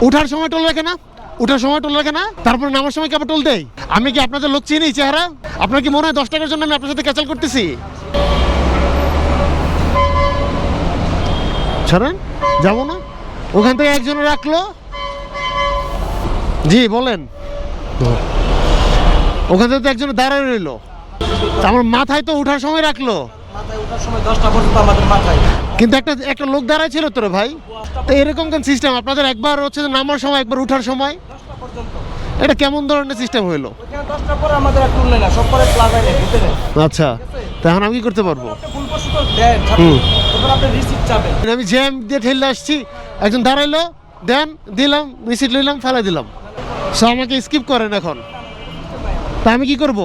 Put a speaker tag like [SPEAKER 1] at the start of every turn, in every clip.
[SPEAKER 1] উঠার সময় টোল রাখে না? উঠার সময় টোল রাখে না? তারপর নামার সময় কি আবার টোল দেয়? আমি কি আপনাদের লোক চিনি চেহারা? আপনার কি মনে হয় 10 টাকার জন্য আমি আপনার সাথে ক্যাচাল করতেছি? ছাড়েন, যাবো না। ওখান থেকে একজন রাখলো। জি বলেন। ওখান থেকে তো একজন দাঁড়ায় রইলো। আমার মাথায় তো উঠার সময় রাখলো,
[SPEAKER 2] মাথায় ওঠার সময় 10টা পর্যন্ত আমাদের মাথায়।
[SPEAKER 1] কিন্তু একটা লোক দাঁড়ায় ছিল তো রে ভাই। তো এরকম কোন সিস্টেম আপনাদের? একবার হচ্ছে যে নামার সময়, একবার উঠার সময়।
[SPEAKER 2] 10টা পর্যন্ত।
[SPEAKER 1] এটা কেমন ধরনের সিস্টেম হইলো?
[SPEAKER 2] ওখানে 10টা পরে আমাদের আর টুল নেই না, সব পরে প্লাজায় নেই, ভিতরে।
[SPEAKER 1] আচ্ছা, তখন আমি কি করতে পারবো?
[SPEAKER 2] আপনি ভুল প্রসূত দেন, তখন আপনি রিসিপ্ট চাবেন।
[SPEAKER 1] আমি জ্যাম দিয়ে ঠেলে আসছি, একজন দাঁড়াইলো, দেন দিলাম, রিসিট নিলাম, ফেলাই দিলাম। সো আমাকে স্কিপ করেন এখন। তা আমি কি করব?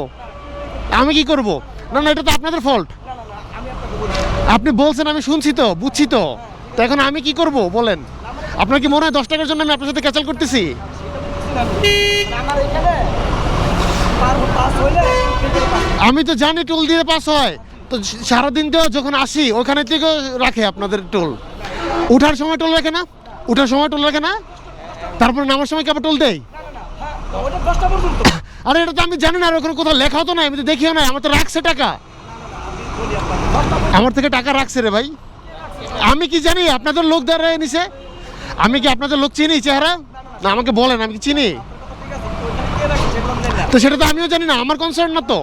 [SPEAKER 1] আমি কি করব? না না, এটা তো আপনাদের ফল্ট। আপনি বলছেন, আমি শুনছি তো, বুঝছি তো। তো এখন আমি কি করব বলেন? আপনার কি মনে হয় 10 টাকার জন্য আমি আপনার সাথে ক্যাচাল করতেছি?
[SPEAKER 2] আমার এখানে পাস হইলে
[SPEAKER 1] আমি তো জানি টোল দিয়ে পাস হয়। তো সারাদিন তো যখন আসি ওখানে থেকেও রাখে আপনাদের টোল। উঠার সময় টোল রাখে না? উঠার সময় টোল রাখে না? তারপর নামার সময় কি আবার টোল দেয়?
[SPEAKER 2] ওটা 10টা পর্যন্ত।
[SPEAKER 1] আরে এটা তো আমি জানি না, আর ওখানে কোথাও লেখাও তো নাই, আমি তো দেখিও নাই। আমার তো রাখছে টাকা, আমার থেকে টাকা রাখছে রে ভাই। আমি কি জানি আপনাদের লোক দাঁড়ায় নিছে? আমি কি আপনাদের লোক চিনি চেহারা? না আমাকে বলেন, আমি কি চিনি?
[SPEAKER 2] ঠিক আছে, ওইখানে কে রাখছে সেগুলো আমি জানি না।
[SPEAKER 1] তো সেটা তো আমিও জানি না, আমার কনসার্ন না তো।